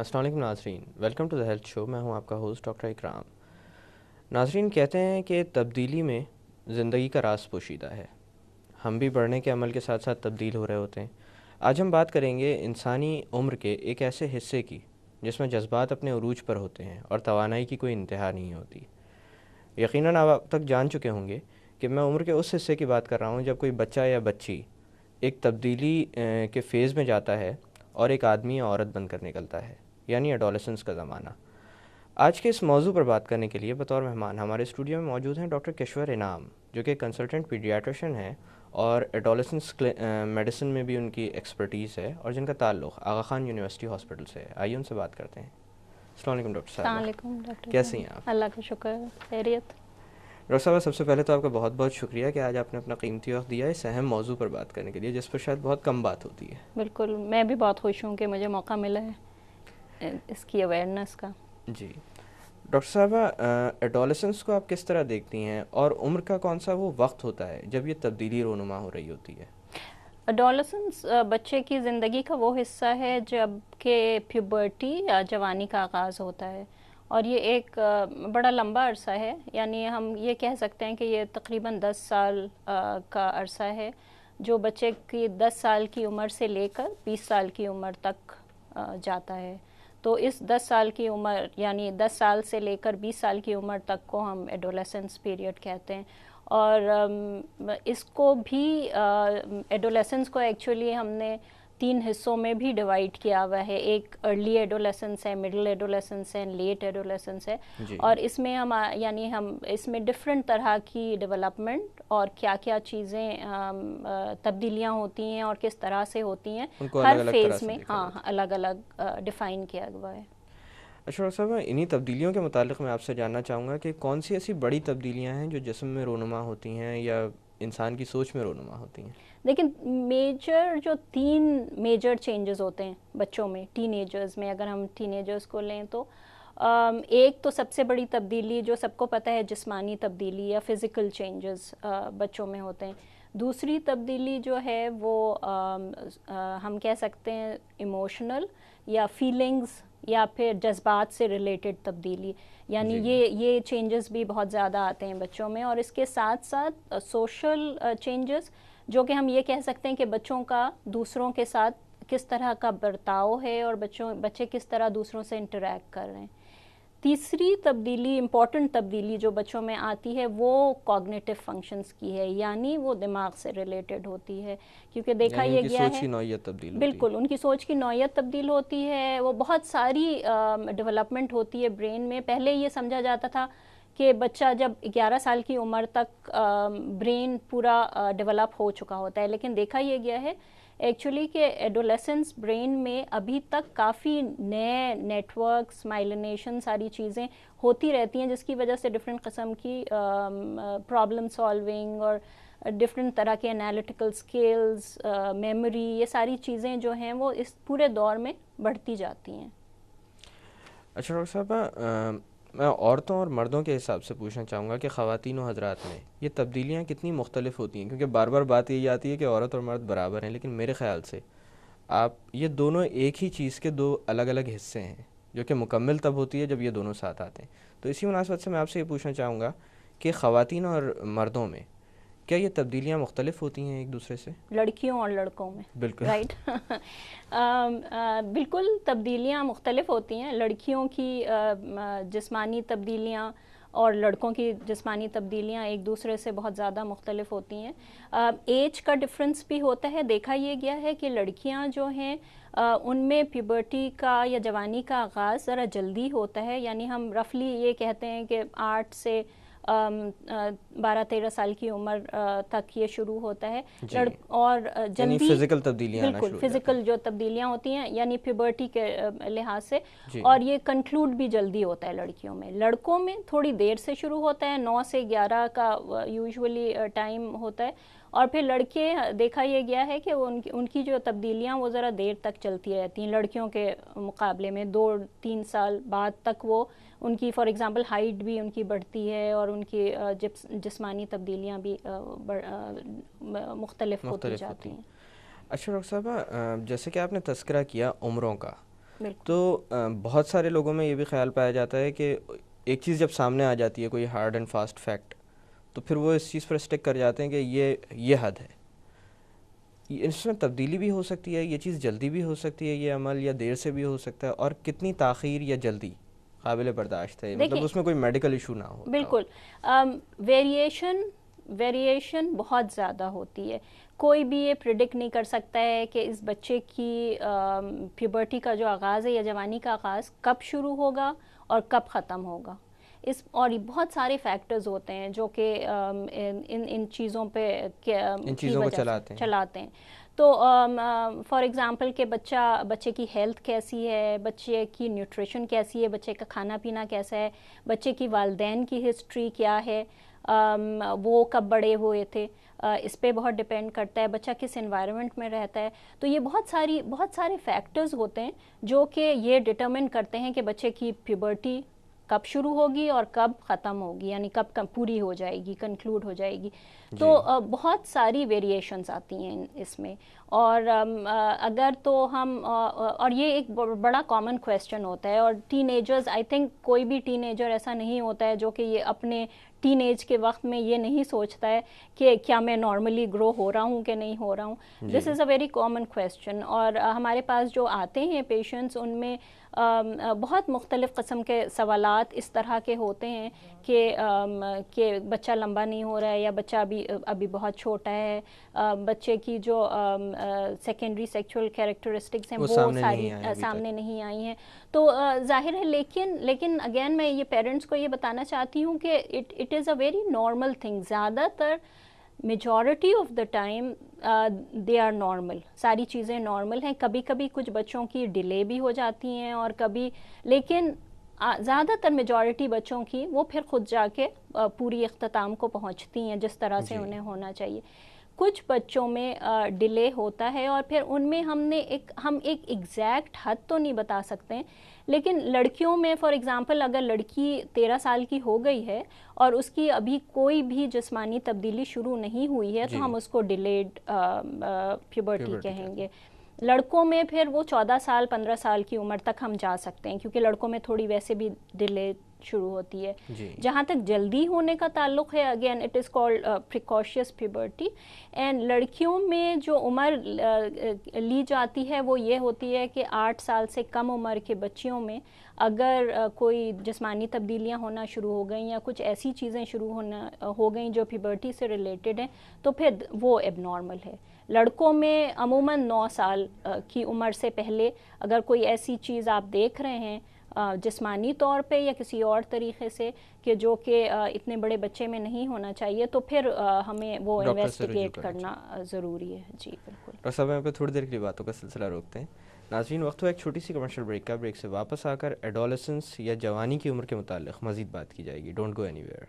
السلام علیکم ناظرین، ویلکم ٹو دا ہیلتھ شو۔ میں ہوں آپ کا ہوسٹ ڈاکٹر اکرام۔ ناظرین، کہتے ہیں کہ تبدیلی میں زندگی کا راز پوشیدہ ہے۔ ہم بھی بڑھنے کے عمل کے ساتھ ساتھ تبدیل ہو رہے ہوتے ہیں۔ آج ہم بات کریں گے انسانی عمر کے ایک ایسے حصے کی جس میں جذبات اپنے عروج پر ہوتے ہیں اور توانائی کی کوئی انتہا نہیں ہوتی۔ یقیناً آپ اب تک جان چکے ہوں گے کہ میں عمر کے اس حصے کی بات کر رہا ہوں جب کوئی بچہ یا بچی ایک تبدیلی کے فیز میں جاتا ہے اور ایک آدمی یا عورت بن کر نکلتا ہے، یعنی ایڈولسنس کا زمانہ۔ آج کے اس موضوع پر بات کرنے کے لیے بطور مہمان ہمارے اسٹوڈیو میں موجود ہیں ڈاکٹر کشور انعام، جو کہ کنسلٹنٹ پیڈیاٹریشین ہیں اور ایڈولسنس میڈیسن میں بھی ان کی ایکسپرٹیز ہے، اور جن کا تعلق آغا خان یونیورسٹی ہاسپٹل سے ہے۔ آئیے ان سے بات کرتے ہیں۔ السلام علیکم ڈاکٹر صاحب۔ السلام علیکم ڈاکٹر، کیسی ہیں آپ؟ اللہ کا شکر، خیریت۔ ڈاکٹر صاحب، سب سے پہلے تو آپ کا بہت بہت شکریہ کہ آج آپ نے اپنا قیمتی وقت دیا ہے اس اہم موضوع پر بات کرنے کے لیے، جس پر شاید بہت کم بات ہوتی ہے۔ بالکل، میں بھی بہت خوش ہوں کہ مجھے موقع ملا ہے اس کی اویئرنیس کا۔ جی ڈاکٹر صاحبہ، ایڈولسنس کو آپ کس طرح دیکھتی ہیں، اور عمر کا کون سا وہ وقت ہوتا ہے جب یہ تبدیلی رونما ہو رہی ہوتی ہے؟ ایڈولسنس بچے کی زندگی کا وہ حصہ ہے جب کہ پیوبرٹی یا جوانی کا آغاز ہوتا ہے، اور یہ ایک بڑا لمبا عرصہ ہے۔ یعنی ہم یہ کہہ سکتے ہیں کہ یہ تقریباً 10 سال کا عرصہ ہے، جو بچے کی 10 سال کی عمر سے لے کر 20 سال کی عمر تک جاتا ہے۔ تو اس 10 سال کی عمر، یعنی 10 سال سے لے کر 20 سال کی عمر تک کو ہم ایڈولیسنس پیریڈ کہتے ہیں۔ اور اس کو بھی ایڈولیسنس کو ایکچولی ہم نے 3 حصوں میں بھی ڈیوائڈ کیا ہوا ہے۔ ایک ارلی ایڈولیسنس ہے، مڈل ایڈولیسنس ہے، لیٹ ایڈولیسنس ہے۔ اور اس میں ہم اس میں ڈفرینٹ طرح کی ڈیولپمنٹ اور کیا کیا چیزیں تبدیلیاں ہوتی ہیں اور کس طرح سے ہوتی ہیں ہر فیز میں، الگ الگ ڈیفائن کیا ہوا ہے۔ اچھا ڈاکٹر صاحب، انہی تبدیلیوں کے متعلق میں آپ سے جاننا چاہوں گا کہ کون سی ایسی بڑی تبدیلیاں ہیں جو جسم میں رونما ہوتی ہیں یا انسان کی سوچ میں رونما ہوتی ہیں؟ لیکن میجر جو 3 میجر چینجز ہوتے ہیں بچوں میں، ٹین ایجرز میں، اگر ہم ٹین ایجرز کو لیں تو ایک تو سب سے بڑی تبدیلی جو سب کو پتہ ہے، جسمانی تبدیلی یا فزیکل چینجز بچوں میں ہوتے ہیں۔ دوسری تبدیلی جو ہے وہ ہم کہہ سکتے ہیں ایموشنل یا فیلنگز یا پھر جذبات سے ریلیٹڈ تبدیلی، یعنی یہ چینجز بھی بہت زیادہ آتے ہیں بچوں میں۔ اور اس کے ساتھ ساتھ سوشل چینجز، جو کہ ہم یہ کہہ سکتے ہیں کہ بچوں کا دوسروں کے ساتھ کس طرح کا برتاؤ ہے اور بچے کس طرح دوسروں سے انٹریکٹ کر رہے ہیں۔ تیسری تبدیلی، امپورٹنٹ تبدیلی جو بچوں میں آتی ہے، وہ کوگنیٹو فنکشنز کی ہے، یعنی وہ دماغ سے ریلیٹڈ ہوتی ہے، کیونکہ دیکھا یہ گیا ہے، سوچ کی نوعیت تبدیل ہوتی ہے۔ بالکل، ان کی سوچ کی نوعیت تبدیل ہوتی ہے۔ وہ بہت ساری ڈیولپمنٹ ہوتی ہے برین میں۔ پہلے یہ سمجھا جاتا تھا کہ بچہ جب 11 سال کی عمر تک برین پورا ڈیولپ ہو چکا ہوتا ہے، لیکن دیکھا یہ گیا ہے ایکچولی کہ ایڈولیسنس برین میں ابھی تک کافی نئے نیٹ ورکس، مائلینیشن، ساری چیزیں ہوتی رہتی ہیں، جس کی وجہ سے ڈفرینٹ قسم کی پرابلم سالونگ اور ڈفرینٹ طرح کے انالیٹیکل سکلز، میموری، یہ ساری چیزیں جو ہیں وہ اس پورے دور میں بڑھتی جاتی ہیں۔ اچھا ڈاکٹر صاحبہ، میں عورتوں اور مردوں کے حساب سے پوچھنا چاہوں گا کہ خواتین و حضرات میں یہ تبدیلیاں کتنی مختلف ہوتی ہیں، کیونکہ بار بار بات یہی آتی ہے کہ عورت اور مرد برابر ہیں، لیکن میرے خیال سے یہ دونوں ایک ہی چیز کے 2 الگ الگ حصے ہیں، جو کہ مکمل تب ہوتی ہے جب یہ دونوں ساتھ آتے ہیں۔ تو اسی مناسبت سے میں آپ سے یہ پوچھنا چاہوں گا کہ خواتین اور مردوں میں کیا یہ تبدیلیاں مختلف ہوتی ہیں ایک دوسرے سے؟ لڑکیوں اور لڑکوں میں؟ بالکل، رائٹ۔ بالکل تبدیلیاں مختلف ہوتی ہیں۔ لڑکیوں کی جسمانی تبدیلیاں اور لڑکوں کی جسمانی تبدیلیاں ایک دوسرے سے بہت زیادہ مختلف ہوتی ہیں۔ ایج کا ڈفرینس بھی ہوتا ہے۔ دیکھا یہ گیا ہے کہ لڑکیاں جو ہیں ان میں پیوبرٹی کا یا جوانی کا آغاز ذرا جلدی ہوتا ہے، یعنی ہم رفلی یہ کہتے ہیں کہ 8 سے 12-13 سال کی عمر تک یہ شروع ہوتا ہے، اور جلدی فزیکل تبدیلیاں، بالکل فزیکل جو تبدیلیاں ہوتی ہیں یعنی پیوبرٹی کے لحاظ سے، اور یہ کنکلوڈ بھی جلدی ہوتا ہے لڑکیوں میں۔ لڑکوں میں تھوڑی دیر سے شروع ہوتا ہے، 9 سے 11 کا یوزولی ٹائم ہوتا ہے، اور پھر لڑکے دیکھا یہ گیا ہے کہ ان کی جو تبدیلیاں وہ ذرا دیر تک چلتی رہتی ہیں لڑکیوں کے مقابلے میں، 2-3 سال بعد تک وہ ان کی فار ایگزامپل ہائٹ بھی ان کی بڑھتی ہے، اور ان کی جسمانی تبدیلیاں بھی مختلف ہوتی جاتی ہیں۔ اچھا ڈاکٹر صاحبہ، جیسے کہ آپ نے تذکرہ کیا عمروں کا، بالکل تو بہت سارے لوگوں میں یہ بھی خیال پایا جاتا ہے کہ ایک چیز جب سامنے آ جاتی ہے، کوئی ہارڈ اینڈ فاسٹ فیکٹ، تو پھر وہ اس چیز پر اسٹک کر جاتے ہیں کہ یہ حد ہے. اس میں تبدیلی بھی ہو سکتی ہے، یہ چیز جلدی بھی ہو سکتی ہے، یہ عمل یا دیر سے بھی ہو سکتا ہے، اور کتنی تاخیر یا جلدی قابل برداشت ہے، مطلب دیکھیں اس میں کوئی میڈیکل ایشو نہ ہوتا ہو. بالکل ویریشن بہت زیادہ ہوتی ہے. کوئی بھی یہ پریڈکٹ نہیں کر سکتا ہے کہ اس بچے کی پیوبرٹی کا جو آغاز ہے یا جوانی کا آغاز کب شروع ہوگا اور کب ختم ہوگا. اور بہت سارے فیکٹرز ہوتے ہیں جو کہ ان چیزوں پہ ان کی چیزوں کو وجہ سے چلاتے ہیں. چلاتے ہیں. تو فار ایگزامپل کہ بچے کی ہیلتھ کیسی ہے، بچے کی نیوٹریشن کیسی ہے، بچے کا کھانا پینا کیسا ہے، بچے کی والدین کی ہسٹری کیا ہے، وہ کب بڑے ہوئے تھے، اس پہ بہت ڈپینڈ کرتا ہے، بچہ کس انوائرمنٹ میں رہتا ہے. تو یہ بہت سارے فیکٹرز ہوتے ہیں جو کہ یہ ڈٹرمن کرتے ہیں کہ بچے کی پیوبرٹی کب شروع ہوگی اور کب ختم ہوگی، یعنی کب پوری ہو جائے گی، کنکلوڈ ہو جائے گی. تو بہت ساری ویریشنز آتی ہیں اس میں. اور اگر تو ہم اور یہ ایک بڑا کامن کویسچن ہوتا ہے، اور ٹین ایجرز، آئی تھنک کوئی بھی ٹین ایجر ایسا نہیں ہوتا ہے جو کہ یہ اپنے ٹین ایج کے وقت میں یہ نہیں سوچتا ہے کہ کیا میں نارملی گرو ہو رہا ہوں کہ نہیں ہو رہا ہوں. دس از اے ویری کامن کویسچن. اور ہمارے پاس جو آتے ہیں پیشنٹس، ان میں بہت مختلف قسم کے سوالات اس طرح کے ہوتے ہیں کہ بچہ لمبا نہیں ہو رہا ہے، یا بچہ ابھی بہت چھوٹا ہے، بچے کی جو سیکنڈری سیکچول کیریکٹرسٹکس ہیں وہ ساری سامنے نہیں آئی ہیں. تو ظاہر ہے، لیکن اگین میں یہ پیرنٹس کو یہ بتانا چاہتی ہوں کہ it is a very normal thing. زیادہ تر majority of the time they are normal, ساری چیزیں نارمل ہیں. کبھی کبھی کچھ بچوں کی ڈیلے بھی ہو جاتی ہیں، اور کبھی، لیکن زیادہ تر میجورٹی بچوں کی وہ پھر خود جا کے پوری اختتام کو پہنچتی ہیں جس طرح سے انہیں ہونا چاہیے. کچھ بچوں میں ڈیلے ہوتا ہے، اور پھر ان میں ہم ایک ایگزیکٹ حد تو نہیں بتا سکتے، لیکن لڑکیوں میں فار ایگزامپل اگر لڑکی 13 سال کی ہو گئی ہے اور اس کی ابھی کوئی بھی جسمانی تبدیلی شروع نہیں ہوئی ہے تو ہم اس کو ڈیلیڈ پیوبرٹی کہیں گے. لڑکوں میں پھر وہ 14 سال 15 سال کی عمر تک ہم جا سکتے ہیں، کیونکہ لڑکوں میں تھوڑی ویسے بھی ڈیلے شروع ہوتی ہے. جہاں تک جلدی ہونے کا تعلق ہے، again it is called precocious puberty. And لڑکیوں میں جو عمر لی جاتی ہے وہ یہ ہوتی ہے کہ 8 سال سے کم عمر کے بچیوں میں اگر کوئی جسمانی تبدیلیاں ہونا شروع ہو گئیں یا کچھ ایسی چیزیں شروع ہو گئیں جو پیوبرٹی سے ریلیٹڈ ہیں، تو پھر وہ اب نارمل ہے. لڑکوں میں عموماً 9 سال کی عمر سے پہلے اگر کوئی ایسی چیز آپ دیکھ رہے ہیں جسمانی طور پہ یا کسی اور طریقے سے کہ جو کہ اتنے بڑے بچے میں نہیں ہونا چاہیے، تو پھر ہمیں وہ انویسٹیگیٹ کرنا ضروری ہے. جی بالکل. ڈاکٹر صاحب یہاں پہ تھوڑی دیر کے لیے باتوں کا سلسلہ روکتے ہیں. ناظرین، وقت ہوا ایک چھوٹی سی کمرشل بریک کا. بریک سے واپس آ کر ایڈولسنس یا جوانی کی عمر کے متعلق مزید بات کی جائے گی. Don't go any where.